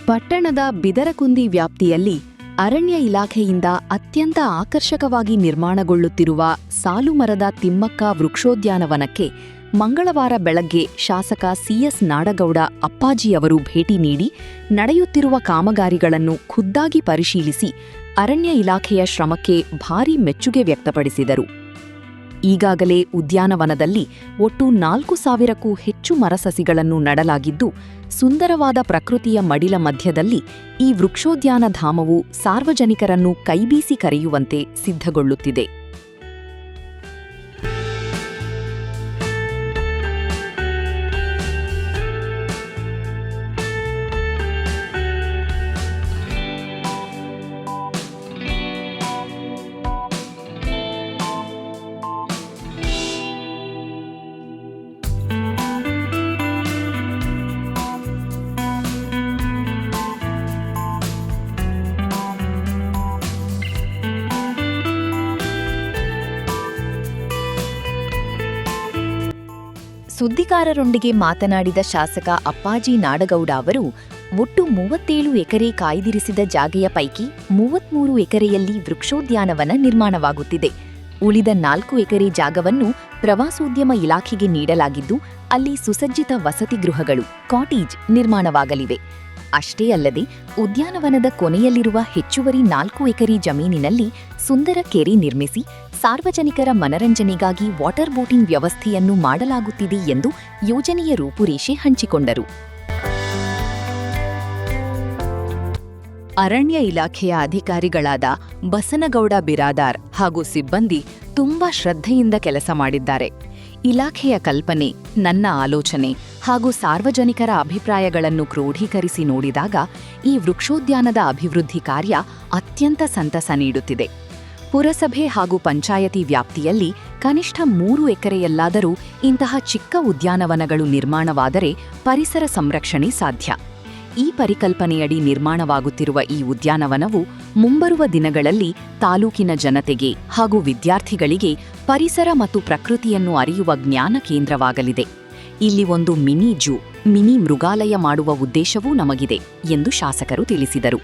ಪಟ್ಟಣದ ಬಿದರಕುಂದಿ ವ್ಯಾಪ್ತಿಯಲ್ಲಿ ಅರಣ್ಯ ಇಲಾಖೆಯಿಂದ ಅತ್ಯಂತ ಆಕರ್ಷಕವಾಗಿ ನಿರ್ಮಾಣಗೊಳ್ಳುತ್ತಿರುವ ಸಾಲುಮರದ ತಿಮ್ಮಕ್ಕ ವೃಕ್ಷೋದ್ಯಾನವನಕ್ಕೆ ಮಂಗಳವಾರ ಬೆಳಗ್ಗೆ ಶಾಸಕ ಸಿಎಸ್ ನಾಡಗೌಡ ಅಪ್ಪಾಜಿಯವರು ಭೇಟಿ ನೀಡಿ ನಡೆಯುತ್ತಿರುವ ಕಾಮಗಾರಿಗಳನ್ನು ಖುದ್ದಾಗಿ ಪರಿಶೀಲಿಸಿ ಅರಣ್ಯ ಇಲಾಖೆಯ ಶ್ರಮಕ್ಕೆ ಭಾರೀ ಮೆಚ್ಚುಗೆ ವ್ಯಕ್ತಪಡಿಸಿದರು. ಈಗಾಗಲೇ ಉದ್ಯಾನವನದಲ್ಲಿ ಒಟ್ಟು 4,000ಕ್ಕೂ ಹೆಚ್ಚು ಮರಸಸಿಗಳನ್ನು ನಡೆಲಾಗಿದ್ದು, ಸುಂದರವಾದ ಪ್ರಕೃತಿಯ ಮಡಿಲ ಮಧ್ಯದಲ್ಲಿ ಈ ವೃಕ್ಷೋದ್ಯಾನ ಧಾಮವು ಸಾರ್ವಜನಿಕರನ್ನು ಕೈಬೀಸಿ ಕರೆಯುವಂತೆ ಸಿದ್ಧಗೊಳ್ಳುತ್ತಿದೆ. ಸುದ್ದಿಗಾರರೊಂದಿಗೆ ಮಾತನಾಡಿದ ಶಾಸಕ ಅಪ್ಪಾಜಿ ನಾಡಗೌಡ ಅವರು, ಒಟ್ಟು 37 ಎಕರೆ ಕಾಯ್ದಿರಿಸಿದ ಜಾಗೆಯ ಪೈಕಿ 33 ಎಕರೆಯಲ್ಲಿ ವೃಕ್ಷೋದ್ಯಾನವನ ನಿರ್ಮಾಣವಾಗುತ್ತಿದೆ. ಉಳಿದ 4 ಎಕರೆ ಜಾಗವನ್ನು ಪ್ರವಾಸೋದ್ಯಮ ಇಲಾಖೆಗೆ ನೀಡಲಾಗಿದ್ದು, ಅಲ್ಲಿ ಸುಸಜ್ಜಿತ ವಸತಿ ಗೃಹಗಳು, ಕಾಟೇಜ್ ನಿರ್ಮಾಣವಾಗಲಿವೆ. ಅಷ್ಟೇ ಅಲ್ಲದೆ ಉದ್ಯಾನವನದ ಕೊನೆಯಲ್ಲಿರುವ ಹೆಚ್ಚುವರಿ 4 ಎಕರೆ ಜಮೀನಿನಲ್ಲಿ ಸುಂದರ ಕೆರೆ ನಿರ್ಮಿಸಿ ಸಾರ್ವಜನಿಕರ ಮನರಂಜನೆಗಾಗಿ ವಾಟರ್ ಬೋಟಿಂಗ್ ವ್ಯವಸ್ಥೆಯನ್ನು ಮಾಡಲಾಗುತ್ತಿದೆ ಎಂದು ಯೋಜನೆಯ ರೂಪುರೇಷೆ ಹಂಚಿಕೊಂಡರು. ಅರಣ್ಯ ಇಲಾಖೆಯ ಅಧಿಕಾರಿಗಳಾದ ಬಸನಗೌಡ ಬಿರಾದಾರ್ ಹಾಗೂ ಸಿಬ್ಬಂದಿ ತುಂಬಾ ಶ್ರದ್ಧೆಯಿಂದ ಕೆಲಸ ಮಾಡಿದ್ದಾರೆ. ಇಲಾಖೆಯ ಕಲ್ಪನೆ, ನನ್ನ ಆಲೋಚನೆ ಹಾಗೂ ಸಾರ್ವಜನಿಕರ ಅಭಿಪ್ರಾಯಗಳನ್ನು ಕ್ರೋಢೀಕರಿಸಿ ನೋಡಿದಾಗ ಈ ವೃಕ್ಷೋದ್ಯಾನದ ಅಭಿವೃದ್ಧಿ ಕಾರ್ಯ ಅತ್ಯಂತ ಸಂತಸ ನೀಡುತ್ತಿದೆ. ಪುರಸಭೆ ಹಾಗೂ ಪಂಚಾಯತಿ ವ್ಯಾಪ್ತಿಯಲ್ಲಿ ಕನಿಷ್ಠ 3 ಎಕರೆಯಲ್ಲಾದರೂ ಇಂತಹ ಚಿಕ್ಕ ಉದ್ಯಾನವನಗಳು ನಿರ್ಮಾಣವಾದರೆ ಪರಿಸರ ಸಂರಕ್ಷಣೆ ಸಾಧ್ಯ. ಈ ಪರಿಕಲ್ಪನೆಯಡಿ ನಿರ್ಮಾಣವಾಗುತ್ತಿರುವ ಈ ಉದ್ಯಾನವನವು ಮುಂಬರುವ ದಿನಗಳಲ್ಲಿ ತಾಲೂಕಿನ ಜನತೆಗೆ ಹಾಗೂ ವಿದ್ಯಾರ್ಥಿಗಳಿಗೆ ಪರಿಸರ ಮತ್ತು ಪ್ರಕೃತಿಯನ್ನು ಅರಿಯುವ ಜ್ಞಾನ ಕೇಂದ್ರವಾಗಲಿದೆ. ಇಲ್ಲಿ ಒಂದು ಮಿನಿ ಜೂ, ಮಿನಿ ಮೃಗಾಲಯ ಮಾಡುವ ಉದ್ದೇಶವೂ ನಮಗಿದೆ ಎಂದು ಶಾಸಕರು ತಿಳಿಸಿದರು.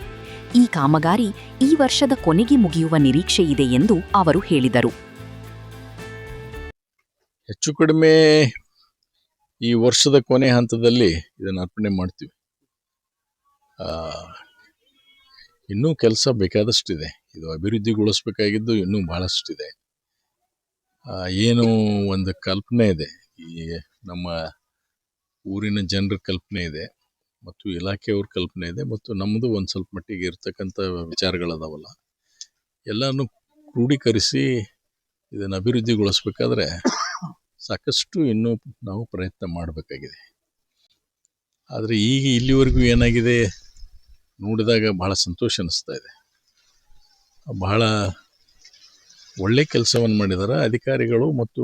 ಈ ಕಾಮಗಾರಿ ಈ ವರ್ಷದ ಕೊನೆಗೆ ಮುಗಿಯುವ ನಿರೀಕ್ಷೆಯಿದೆ ಎಂದು ಅವರು ಹೇಳಿದರು. ಹೆಚ್ಚು ಕಡಿಮೆ ಈ ವರ್ಷದ ಕೊನೆ ಹಂತದಲ್ಲಿ ಇದನ್ನು ಅರ್ಪಣೆ ಮಾಡ್ತೀವಿ. ಇನ್ನೂ ಕೆಲಸ ಬೇಕಾದಷ್ಟಿದೆ. ಇದು ಅಭಿವೃದ್ಧಿಗೊಳಿಸಬೇಕಾಗಿದ್ದು ಇನ್ನೂ ಬಹಳಷ್ಟಿದೆ. ಏನು ಒಂದು ಕಲ್ಪನೆ ಇದೆ, ಈ ನಮ್ಮ ಊರಿನ ಜನರ ಕಲ್ಪನೆ ಇದೆ ಮತ್ತು ಇಲಾಖೆಯವ್ರ ಕಲ್ಪನೆ ಇದೆ ಮತ್ತು ನಮ್ಮದು ಒಂದು ಸ್ವಲ್ಪ ಮಟ್ಟಿಗೆ ಇರ್ತಕ್ಕಂಥ ವಿಚಾರಗಳದಾವಲ್ಲ, ಎಲ್ಲನೂ ಕ್ರೋಢೀಕರಿಸಿ ಇದನ್ನು ಅಭಿವೃದ್ಧಿಗೊಳಿಸ್ಬೇಕಾದ್ರೆ ಸಾಕಷ್ಟು ಇನ್ನೂ ನಾವು ಪ್ರಯತ್ನ ಮಾಡಬೇಕಾಗಿದೆ. ಆದರೆ ಈಗ ಇಲ್ಲಿವರೆಗೂ ಏನಾಗಿದೆ ನೋಡಿದಾಗ ಬಹಳ ಸಂತೋಷ ಅನ್ನಿಸ್ತಾ ಇದೆ. ಬಹಳ ಒಳ್ಳೆ ಕೆಲಸವನ್ನು ಮಾಡಿದ್ದಾರೆ ಅಧಿಕಾರಿಗಳು ಮತ್ತು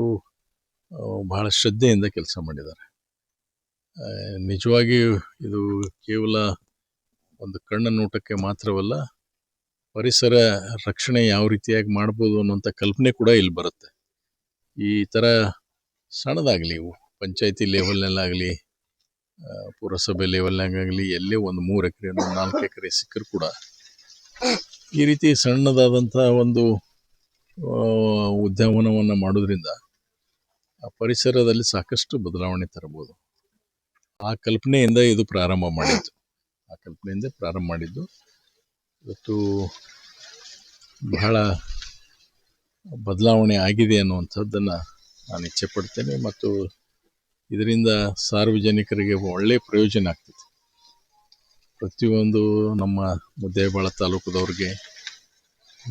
ಬಹಳ ಶ್ರದ್ಧೆಯಿಂದ ಕೆಲಸ ಮಾಡಿದ್ದಾರೆ. ನಿಜವಾಗಿಯೂ ಇದು ಕೇವಲ ಒಂದು ಕಣ್ಣ ನೋಟಕ್ಕೆ ಮಾತ್ರವಲ್ಲ, ಪರಿಸರ ರಕ್ಷಣೆ ಯಾವ ರೀತಿಯಾಗಿ ಮಾಡ್ಬೋದು ಅನ್ನುವಂಥ ಕಲ್ಪನೆ ಕೂಡ ಇಲ್ಲಿ ಬರುತ್ತೆ. ಈ ಥರ ಸಣ್ಣದಾಗಲಿ, ಪಂಚಾಯತಿ ಲೆವೆಲ್ನಲ್ಲಾಗಲಿ ಪುರಸಭೆ ಲೆವೆಲ್ನಾಗಲಿ ಎಲ್ಲೇ ಒಂದು 3 ಎಕರೆ 4 ಎಕರೆ ಸಿಕ್ಕರೂ ಕೂಡ ಈ ರೀತಿ ಸಣ್ಣದಾದಂಥ ಒಂದು ಉದ್ಯಾನವನವನ್ನು ಮಾಡೋದ್ರಿಂದ ಆ ಪರಿಸರದಲ್ಲಿ ಸಾಕಷ್ಟು ಬದಲಾವಣೆ ತರಬಹುದು. ಆ ಕಲ್ಪನೆಯಿಂದ ಇದು ಪ್ರಾರಂಭ ಮಾಡಿದ್ದು ಇವತ್ತು ಬಹಳ ಬದಲಾವಣೆ ಆಗಿದೆ ಅನ್ನುವಂಥದ್ದನ್ನು ನಾನು ಇಚ್ಛೆ ಪಡ್ತೇನೆ ಮತ್ತು ಇದರಿಂದ ಸಾರ್ವಜನಿಕರಿಗೆ ಒಳ್ಳೆಯ ಪ್ರಯೋಜನ ಆಗ್ತದೆ. ಪ್ರತಿಯೊಂದು ನಮ್ಮ ಮುದ್ದೇಬಿಹಾಳ ತಾಲೂಕದವ್ರಿಗೆ,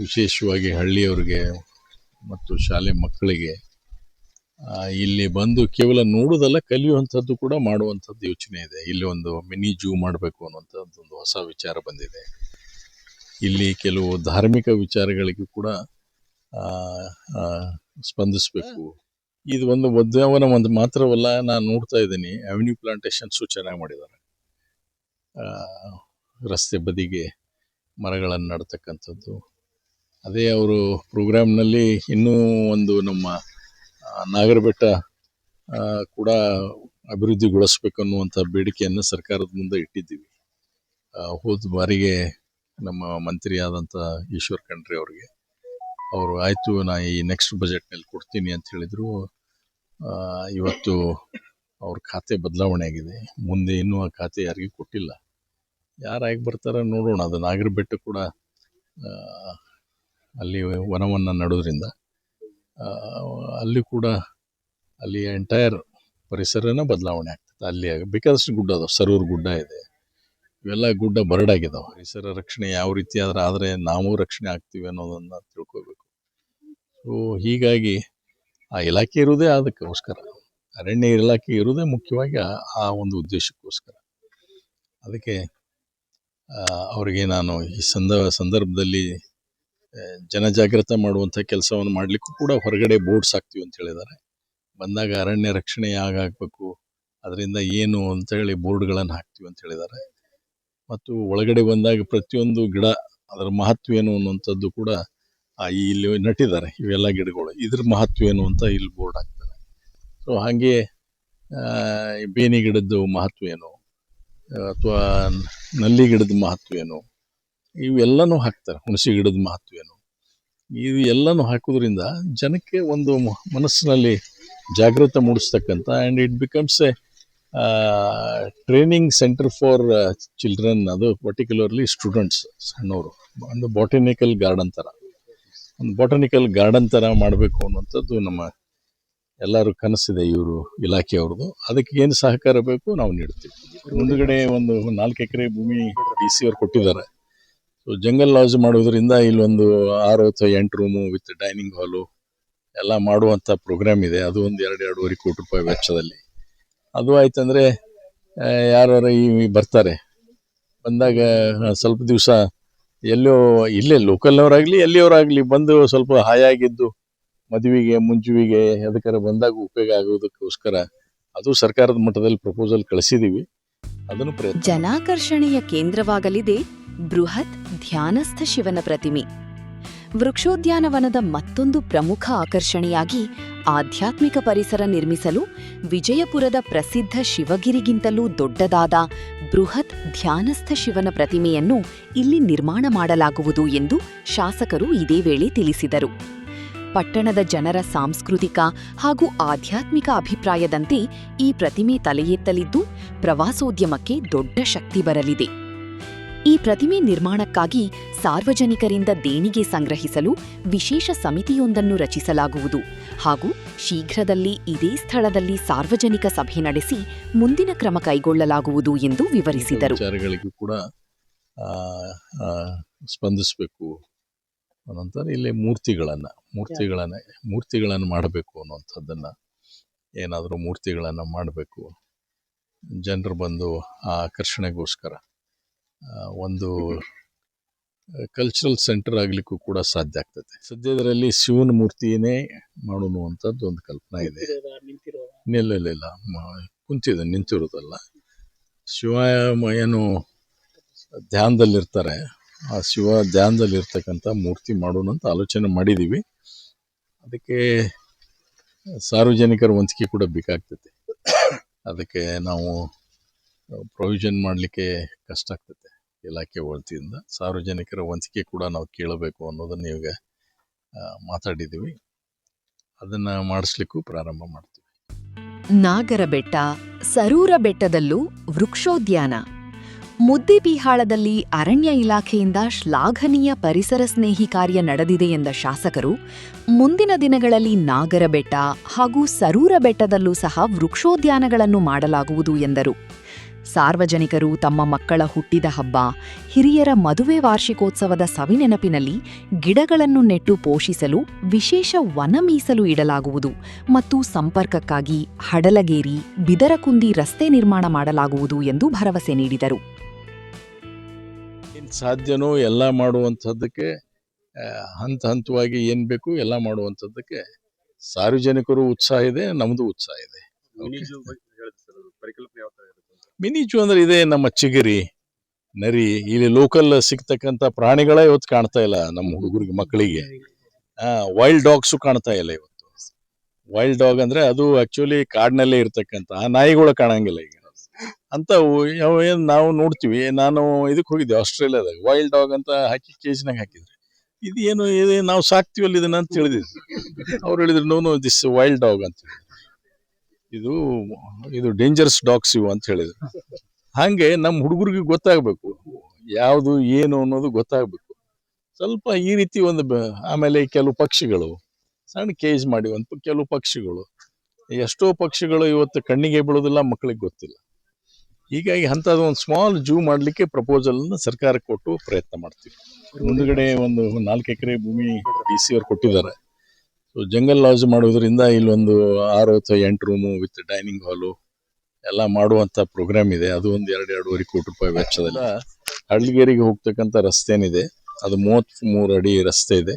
ವಿಶೇಷವಾಗಿ ಹಳ್ಳಿಯವ್ರಿಗೆ ಮತ್ತು ಶಾಲೆ ಮಕ್ಕಳಿಗೆ ಇಲ್ಲಿ ಬಂದು ಕೇವಲ ನೋಡೋದಲ್ಲ, ಕಲಿಯುವಂಥದ್ದು ಕೂಡ ಮಾಡುವಂಥದ್ದು ಯೋಚನೆ ಇದೆ. ಇಲ್ಲಿ ಒಂದು ಮಿನಿ ಜೂ ಮಾಡಬೇಕು ಅನ್ನುವಂಥದ್ದು ಒಂದು ಹೊಸ ವಿಚಾರ ಬಂದಿದೆ. ಇಲ್ಲಿ ಕೆಲವು ಧಾರ್ಮಿಕ ವಿಚಾರಗಳಿಗೂ ಕೂಡ ಸ್ಪಂದಿಸಬೇಕು. ಇದು ಒಂದು ಉದ್ಯಾನವನ ಒಂದು ಮಾತ್ರವಲ್ಲ, ನಾನು ನೋಡ್ತಾ ಇದ್ದೀನಿ ಅವೆನ್ಯೂ ಪ್ಲಾಂಟೇಶನ್ಸು ಚೆನ್ನಾಗಿ ಮಾಡಿದ್ದಾರೆ. ರಸ್ತೆ ಬದಿಗೆ ಮರಗಳನ್ನು ನಡ್ತಕ್ಕಂಥದ್ದು, ಅದೇ ಅವರು ಪ್ರೋಗ್ರಾಮ್ನಲ್ಲಿ ಇನ್ನೂ ಒಂದು ನಮ್ಮ ನಾಗರಬೆಟ್ಟ ಕೂಡ ಅಭಿವೃದ್ಧಿಗೊಳಿಸ್ಬೇಕನ್ನುವಂಥ ಬೇಡಿಕೆಯನ್ನು ಸರ್ಕಾರದ ಮುಂದೆ ಇಟ್ಟಿದ್ದೀವಿ. ಹೋದ ಬಾರಿಗೆ ನಮ್ಮ ಮಂತ್ರಿ ಆದಂಥ ಈಶ್ವರ್ ಖಂಡ್ರೆ ಅವರಿಗೆ ಅವರು ಆಯಿತು ನಾ ಈ ನೆಕ್ಸ್ಟ್ ಬಜೆಟ್ನಲ್ಲಿ ಕೊಡ್ತೀನಿ ಅಂತ ಹೇಳಿದರು. ಇವತ್ತು ಅವ್ರ ಖಾತೆ ಬದಲಾವಣೆ ಆಗಿದೆ. ಮುಂದೆ ಇನ್ನೂ ಆ ಖಾತೆ ಯಾರಿಗೂ ಕೊಟ್ಟಿಲ್ಲ. ಯಾರಾಗಿ ಬರ್ತಾರ ನೋಡೋಣ. ಅದು ನಾಗರಬೆಟ್ಟ ಕೂಡ ಅಲ್ಲಿ ವನವನ್ನು ನಡೋದ್ರಿಂದ ಅಲ್ಲಿ ಕೂಡ ಅಲ್ಲಿ ಎಂಟೈರ್ ಪರಿಸರನ ಬದಲಾವಣೆ ಆಗ್ತದೆ. ಅಲ್ಲಿ ಬೇಕಾದಷ್ಟು ಗುಡ್ಡ ಅದಾವೆ. ಸರೂರು ಗುಡ್ಡ ಇದೆ. ಇವೆಲ್ಲ ಗುಡ್ಡ ಬರಡಾಗಿದ್ದಾವೆ. ಪರಿಸರ ರಕ್ಷಣೆ ಯಾವ ರೀತಿ ಆದರೆ ನಾವು ರಕ್ಷಣೆ ಆಗ್ತೀವಿ ಅನ್ನೋದನ್ನು ತಿಳ್ಕೋಬೇಕು. ಸೊ ಹೀಗಾಗಿ ಆ ಇಲಾಖೆ ಇರುವುದೇ ಅದಕ್ಕೋಸ್ಕರ. ಅರಣ್ಯ ಇಲಾಖೆ ಇರುವುದೇ ಮುಖ್ಯವಾಗಿ ಆ ಒಂದು ಉದ್ದೇಶಕ್ಕೋಸ್ಕರ. ಅದಕ್ಕೆ ಅವರಿಗೆ ನಾನು ಈ ಸಂದರ್ಭದಲ್ಲಿ ಜನಜಾಗೃತ ಮಾಡುವಂಥ ಕೆಲಸವನ್ನು ಮಾಡಲಿಕ್ಕೂ ಕೂಡ ಹೊರಗಡೆ ಬೋರ್ಡ್ಸ್ ಹಾಕ್ತೀವಿ ಅಂತ ಹೇಳಿದ್ದಾರೆ. ಬಂದಾಗ ಅರಣ್ಯ ರಕ್ಷಣೆ ಆಗಬೇಕು, ಅದರಿಂದ ಏನು ಅಂತೇಳಿ ಬೋರ್ಡ್ಗಳನ್ನು ಹಾಕ್ತೀವಿ ಅಂತ ಹೇಳಿದ್ದಾರೆ. ಮತ್ತು ಒಳಗಡೆ ಬಂದಾಗ ಪ್ರತಿಯೊಂದು ಗಿಡ ಅದರ ಮಹತ್ವ ಏನು ಅನ್ನುವಂಥದ್ದು ಕೂಡ ಇಲ್ಲಿ ನಟ್ಟಿದ್ದಾರೆ. ಇವೆಲ್ಲ ಗಿಡಗಳು ಇದ್ರ ಮಹತ್ವ ಏನು ಅಂತ ಇಲ್ಲಿ ಬೋರ್ಡ್ ಹಾಕ್ತಾರೆ. ಸೊ ಹಾಗೆ ಬೇನಿ ಗಿಡದ್ದು ಮಹತ್ವ ಏನು ಅಥವಾ ನಲ್ಲಿ ಗಿಡದ ಮಹತ್ವ ಏನು ಇವೆಲ್ಲನೂ ಹಾಕ್ತಾರೆ. ಹುಣಸಿ ಗಿಡದ ಮಹತ್ವ ಏನು ಇವು ಎಲ್ಲನೂ ಹಾಕೋದ್ರಿಂದ ಜನಕ್ಕೆ ಒಂದು ಮನಸ್ಸಿನಲ್ಲಿ ಜಾಗೃತ ಮೂಡಿಸ್ತಕ್ಕಂಥ and it becomes a training centre for children. ಅದು ಪರ್ಟಿಕ್ಯುಲರ್ಲಿ ಸ್ಟೂಡೆಂಟ್ಸ್ ಸಣ್ಣವರು ಒಂದು ಬಾಟನಿಕಲ್ ಗಾರ್ಡನ್ ಥರ ಮಾಡಬೇಕು ಅನ್ನುವಂಥದ್ದು ನಮ್ಮ ಎಲ್ಲರೂ ಕನಸಿದೆ. ಇವರು ಇಲಾಖೆಯವ್ರದ್ದು. ಅದಕ್ಕೆ ಏನು ಸಹಕಾರ ಬೇಕು ನಾವು ನೀಡ್ತೀವಿ. ಮುಂದುಗಡೆ ಒಂದು 4 ಎಕರೆ ಭೂಮಿ DC ಅವ್ರು ಕೊಟ್ಟಿದ್ದಾರೆ. ಸೊ ಜಂಗಲ್ ಲಾಡ್ಜ್ ಮಾಡೋದ್ರಿಂದ ಇಲ್ಲೊಂದು 6 ಅಥವಾ 8 ರೂಮು ವಿತ್ ಡೈನಿಂಗ್ ಹಾಲು ಎಲ್ಲ ಮಾಡುವಂಥ ಪ್ರೋಗ್ರಾಮ್ ಇದೆ. ಅದು ಒಂದು 2-2.5 ಕೋಟಿ ರೂಪಾಯಿ ವೆಚ್ಚದಲ್ಲಿ. ಅದು ಆಯ್ತಂದರೆ ಯಾರು ಈ ಬರ್ತಾರೆ, ಬಂದಾಗ ಸ್ವಲ್ಪ ದಿವಸ ಎಲ್ಲೋ ಇಲ್ಲೇ ಲೋಕಲ್ನವರಾಗಲಿ ಎಲ್ಲಿಯವರಾಗಲಿ ಬಂದು ಸ್ವಲ್ಪ ಹಾಯಾಗಿದ್ದು ಮದುವೆಗೆ ಮುಂಜುವಿಗೆ ಅದಕ್ಕಾರ ಬಂದಾಗ ಉಪಯೋಗ ಆಗೋದಕ್ಕೋಸ್ಕರ ಅದು ಸರ್ಕಾರದ ಮಟ್ಟದಲ್ಲಿ ಪ್ರಪೋಸಲ್ ಕಳಿಸಿದ್ದೀವಿ. ಅದನ್ನು ಪ್ರಯತ್ನ. ಜನಾಕರ್ಷಣೆಯ ಕೇಂದ್ರವಾಗಲಿದೆ ಬೃಹತ್ ಧ್ಯಾನಸ್ಥ ಶಿವನ ಪ್ರತಿಮೆ. ವೃಕ್ಷೋದ್ಯಾನವನದ ಮತ್ತೊಂದು ಪ್ರಮುಖ ಆಕರ್ಷಣೆಯಾಗಿ ಆಧ್ಯಾತ್ಮಿಕ ಪರಿಸರ ನಿರ್ಮಿಸಲು ವಿಜಯಪುರದ ಪ್ರಸಿದ್ಧ ಶಿವಗಿರಿಗಿಂತಲೂ ದೊಡ್ಡದಾದ ಬೃಹತ್ ಧ್ಯಾನಸ್ಥ ಶಿವನ ಪ್ರತಿಮೆಯನ್ನು ಇಲ್ಲಿ ನಿರ್ಮಾಣ ಮಾಡಲಾಗುವುದು ಎಂದು ಶಾಸಕರು ಇದೇ ವೇಳೆ ತಿಳಿಸಿದರು. ಪಟ್ಟಣದ ಜನರ ಸಾಂಸ್ಕೃತಿಕ ಹಾಗೂ ಆಧ್ಯಾತ್ಮಿಕ ಅಭಿಪ್ರಾಯದಂತೆ ಈ ಪ್ರತಿಮೆ ತಲೆ ಎತ್ತಲಿದ್ದು ಪ್ರವಾಸೋದ್ಯಮಕ್ಕೆ ದೊಡ್ಡ ಶಕ್ತಿ ಬರಲಿದೆ. ಈ ಪ್ರತಿಮೆ ನಿರ್ಮಾಣಕ್ಕಾಗಿ ಸಾರ್ವಜನಿಕರಿಂದ ದೇಣಿಗೆ ಸಂಗ್ರಹಿಸಲು ವಿಶೇಷ ಸಮಿತಿಯೊಂದನ್ನು ರಚಿಸಲಾಗುವುದು ಹಾಗೂ ಶೀಘ್ರದಲ್ಲಿ ಇದೇ ಸ್ಥಳದಲ್ಲಿ ಸಾರ್ವಜನಿಕ ಸಭೆ ನಡೆಸಿ ಮುಂದಿನ ಕ್ರಮ ಕೈಗೊಳ್ಳಲಾಗುವುದು ಎಂದು ವಿವರಿಸಿದರು. ವಿಚಾರಗಳಿಗೂ ಕೂಡ ಸ್ಪಂದಿಸಬೇಕು ಅನ್ನೋಂಥ ಇಲ್ಲಿ ಮೂರ್ತಿಗಳನ್ನು ಮಾಡಬೇಕು ಅನ್ನುವಂಥದ್ದನ್ನು, ಏನಾದರೂ ಮೂರ್ತಿಗಳನ್ನು ಮಾಡಬೇಕು, ಜನರು ಬಂದು ಆ ಆಕರ್ಷಣೆಗೋಸ್ಕರ ಒಂದು ಕಲ್ಚರಲ್ ಸೆಂಟರ್ ಆಗಲಿಕ್ಕೂ ಕೂಡ ಸಾಧ್ಯ ಆಗ್ತದೆ. ಸದ್ಯದರಲ್ಲಿ ಶಿವನ ಮೂರ್ತಿಯೇ ಮಾಡೋಣ ಅಂಥದ್ದು ಒಂದು ಕಲ್ಪನೆ ಇದೆ. ಇಲ್ಲ ಕುಂತಿದೆ, ನಿಂತಿರೋದಲ್ಲ. ಶಿವ ಏನು ಧ್ಯಾನದಲ್ಲಿರ್ತಾರೆ, ಆ ಶಿವ ಧ್ಯಾನದಲ್ಲಿರ್ತಕ್ಕಂಥ ಮೂರ್ತಿ ಮಾಡೋಣ ಅಂತ ಆಲೋಚನೆ ಮಾಡಿದ್ದೀವಿ. ಅದಕ್ಕೆ ಸಾರ್ವಜನಿಕರ ವಂತಿಕೆ ಕೂಡ ಬೇಕಾಗ್ತದೆ. ಅದಕ್ಕೆ ನಾವು ಪ್ರೊವಿಷನ್ ಮಾಡಲಿಕ್ಕೆ ಕಷ್ಟ ಆಗ್ತದೆ. ಇಲಾಖೆ ವತಿಯಿಂದ ಸಾರ್ವಜನಿಕರ ವಂತಿಕೆ ಕೂಡ ನಾವು ಕೇಳಬೇಕು ಅನ್ನೋದನ್ನು ಈಗ ಮಾತಾಡಿದ್ದೀವಿ. ಅದನ್ನು ಮಾಡಿಸ್ಲಿಕ್ಕೂ ಪ್ರಾರಂಭ ಮಾಡ್ತೀವಿ. ನಾಗರಬೆಟ್ಟ, ಸರೂರ ಬೆಟ್ಟದಲ್ಲೂ ವೃಕ್ಷೋದ್ಯಾನ. ಮುದ್ದೇಬಿಹಾಳದಲ್ಲಿ ಅರಣ್ಯ ಇಲಾಖೆಯಿಂದ ಶ್ಲಾಘನೀಯ ಪರಿಸರ ಸ್ನೇಹಿ ಕಾರ್ಯ ನಡೆದಿದೆ ಎಂದ ಶಾಸಕರು ಮುಂದಿನ ದಿನಗಳಲ್ಲಿ ನಾಗರಬೆಟ್ಟ ಹಾಗೂ ಸರೂರ ಬೆಟ್ಟದಲ್ಲೂ ಸಹ ವೃಕ್ಷೋದ್ಯಾನಗಳನ್ನು ಮಾಡಲಾಗುವುದು ಎಂದರು. ಸಾರ್ವಜನಿಕರು ತಮ್ಮ ಮಕ್ಕಳ ಹುಟ್ಟಿದ ಹಬ್ಬ, ಹಿರಿಯರ ಮದುವೆ ವಾರ್ಷಿಕೋತ್ಸವದ ಸವಿನೆನಪಿನಲ್ಲಿ ಗಿಡಗಳನ್ನು ನೆಟ್ಟು ಪೋಷಿಸಲು ವಿಶೇಷ ವನ ಮೀಸಲು ಇಡಲಾಗುವುದು ಮತ್ತು ಸಂಪರ್ಕಕ್ಕಾಗಿ ಹಡಲಗೇರಿ, ಬಿದರಕುಂದಿ ರಸ್ತೆ ನಿರ್ಮಾಣ ಮಾಡಲಾಗುವುದು ಎಂದು ಭರವಸೆ ನೀಡಿದರು. ಸಾಧ್ಯನೋ ಎಲ್ಲ ಮಾಡುವಂಥದ್ದಕ್ಕೆ ಹಂತವಾಗಿ ಏನು ಬೇಕು ಎಲ್ಲ ಮಾಡುವಂಥದ್ದಕ್ಕೆ ಸಾರ್ವಜನಿಕರು ಉತ್ಸಾಹ ಇದೆ, ನಮ್ಮದು ಉತ್ಸಾಹ ಇದೆ. ಮಿನಿ ಜೂ ಅಂದ್ರೆ ಇದೆ, ನಮ್ಮ ಚಿಗರಿ, ನರಿ, ಇಲ್ಲಿ ಲೋಕಲ್ ಸಿಗ್ತಕ್ಕಂಥ ಪ್ರಾಣಿಗಳ ಇವತ್ತು ಕಾಣ್ತಾ ಇಲ್ಲ ನಮ್ಮ ಹುಡುಗರಿಗೆ, ಮಕ್ಕಳಿಗೆ. ವೈಲ್ಡ್ ಡಾಗ್ಸು ಕಾಣ್ತಾ ಇಲ್ಲ ಇವತ್ತು. ವೈಲ್ಡ್ ಡಾಗ್ ಅಂದ್ರೆ ಅದು ಆಕ್ಚುಲಿ ಕಾಡಿನಲ್ಲೇ ಇರ್ತಕ್ಕಂಥ ನಾಯಿಗಳು ಕಾಣಂಗಿಲ್ಲ ಈಗ. ಅಂಥವು ಯಾವ ಏನು ನಾವು ನೋಡ್ತೀವಿ. ನಾನು ಇದಕ್ಕೆ ಹೋಗಿದ್ದೆ ಆಸ್ಟ್ರೇಲಿಯಾದಾಗ, ವೈಲ್ಡ್ ಡಾಗ್ ಅಂತ ಹಾಕಿ ಕೇಜ್ನಾಗ ಹಾಕಿದ್ರು. ಇದೇನು ಇದು ನಾವು ಸಾಕ್ತೀವಲ್ಲ ಇದನ್ನ ಅಂತ ಹೇಳಿದ್ರು. ಅವ್ರು ಹೇಳಿದ್ರು ನೋ ದಿಸ್ ವೈಲ್ಡ್ ಡಾಗ್ ಅಂತ ಹೇಳಿದ್ರು. ಇದು ಡೇಂಜರಸ್ ಡಾಗ್ಸ್ ಇವು ಅಂತ ಹೇಳಿದ್ರು. ಹಾಗೆ ನಮ್ಮ ಹುಡುಗರಿಗೆ ಗೊತ್ತಾಗಬೇಕು ಯಾವುದು ಏನು ಅನ್ನೋದು ಗೊತ್ತಾಗಬೇಕು. ಸ್ವಲ್ಪ ಈ ರೀತಿ ಆಮೇಲೆ ಕೆಲವು ಪಕ್ಷಿಗಳು ಸಣ್ಣ ಕೇಜ್ ಮಾಡಿ ಕೆಲವು ಪಕ್ಷಿಗಳು, ಎಷ್ಟೋ ಪಕ್ಷಿಗಳು ಇವತ್ತು ಕಣ್ಣಿಗೆ ಬೀಳೋದಿಲ್ಲ, ಮಕ್ಕಳಿಗೆ ಗೊತ್ತಿಲ್ಲ. ಹೀಗಾಗಿ ಅಂಥದ್ದು ಒಂದು ಸ್ಮಾಲ್ ಜೂ ಮಾಡಲಿಕ್ಕೆ ಪ್ರಪೋಸಲ್ನ ಸರ್ಕಾರಕ್ಕೆ ಕೊಟ್ಟು ಪ್ರಯತ್ನ ಮಾಡ್ತೀವಿ. ಮುಂದುಗಡೆ ಒಂದು 4 ಎಕರೆ ಭೂಮಿ DC ಅವ್ರು ಕೊಟ್ಟಿದ್ದಾರೆ. ಸೊ ಜಂಗಲ್ ಲಾಡ್ಜ್ ಮಾಡೋದ್ರಿಂದ ಇಲ್ಲೊಂದು 6 ಅಥವಾ 8 ರೂಮು ವಿತ್ ಡೈನಿಂಗ್ ಹಾಲು ಎಲ್ಲ ಮಾಡುವಂಥ ಪ್ರೋಗ್ರಾಮ್ ಇದೆ. ಅದು ಒಂದು 2-2.5 ಕೋಟಿ ರೂಪಾಯಿ ವೆಚ್ಚದಲ್ಲಿ. ಹಳ್ಳಿಗೇರಿಗೆ ಹೋಗ್ತಕ್ಕಂಥ ರಸ್ತೆ ಏನಿದೆ ಅದು 33 ಅಡಿ ರಸ್ತೆ ಇದೆ.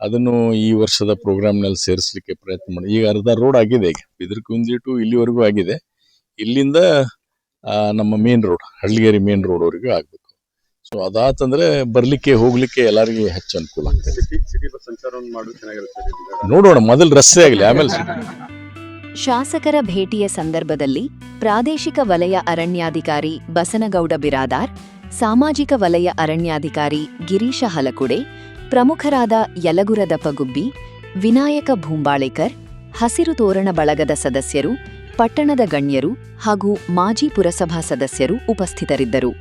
ಅದನ್ನು ಈ ವರ್ಷದ ಪ್ರೋಗ್ರಾಮ್ನಲ್ಲಿ ಸೇರಿಸಲಿಕ್ಕೆ ಪ್ರಯತ್ನ ಮಾಡಿ. ಈಗ ಅರ್ಧ ರೋಡ್ ಆಗಿದೆ, ಈಗ ಬಿದರಕುಂದಿ ಟು ಇಲ್ಲಿವರೆಗೂ ಆಗಿದೆ. ಇಲ್ಲಿಂದ ನಮ್ಮ ಮೇನ್ ರೋಡ್, ಹಳ್ಳಿಗೇರಿ ಮೇನ್ ರೋಡ್ ವರೆಗೂ ಆಗಬೇಕು. ಸೊ ಅದಾತಂದ್ರೆ ಬರ್ಲಿಕ್ಕೆ ಹೋಗ್ಲಿಕ್ಕೆ ಎಲ್ಲರಿಗೂ ಹೆಚ್ಚು ಅನುಕೂಲ ಆಗ್ತದೆ. ನೋಡೋಣ, ಮೊದಲು ರಸ್ತೆ ಆಗಲಿ, ಆಮೇಲೆ ಶಾಸಕರ ಭೇಟಿಯ ಸಂದರ್ಭದಲ್ಲಿ ಪ್ರಾದೇಶಿಕ ವಲಯ ಅರಣ್ಯಾಧಿಕಾರಿ ಬಸನಗೌಡ ಬಿರಾದಾರ್, ಸಾಮಾಜಿಕ ವಲಯ ಅರಣ್ಯಾಧಿಕಾರಿ ಗಿರೀಶ ಹಲಕುಡೆ, ಪ್ರಮುಖರಾದ ಯಲಗುರದ ಪಗುಬ್ಬಿ, ವಿನಾಯಕ ಭೂಂಬಾಳೇಕರ್, ಹಸಿರು ತೋರಣ ಬಳಗದ ಸದಸ್ಯರು, ಪಟ್ಟಣದ ಗಣ್ಯರು ಹಾಗೂ ಮಾಜಿ ಪುರಸಭಾ ಸದಸ್ಯರು ಉಪಸ್ಥಿತರಿದ್ದರು.